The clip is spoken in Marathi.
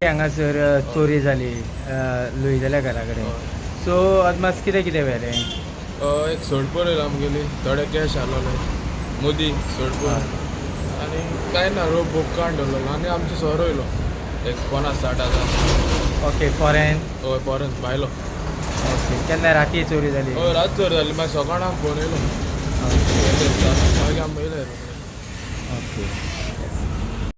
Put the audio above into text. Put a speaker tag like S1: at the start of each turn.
S1: हांगासर चोरी जाली लुईजाल्या घरा कडेन. सो अदमास कितें कितें व्हेलें?
S2: एक सोडपोर येयलो आमगेली, थोडे कॅश आहलोले, मोदी सोडपोर आनी कांय ना रोप बुक काडून दवरलेलो आनी आमचो सोरो येयलो एक 50-60 हजार.
S1: Okay, foreign.
S2: हय फॉरेन भायलो.
S1: ओके, केन्ना राती चोरी जाली?
S2: हय रात चोरी जाली, मागीर सकाळीं आमकां फोन येयलो मागीर आमी येयले.
S1: ओके.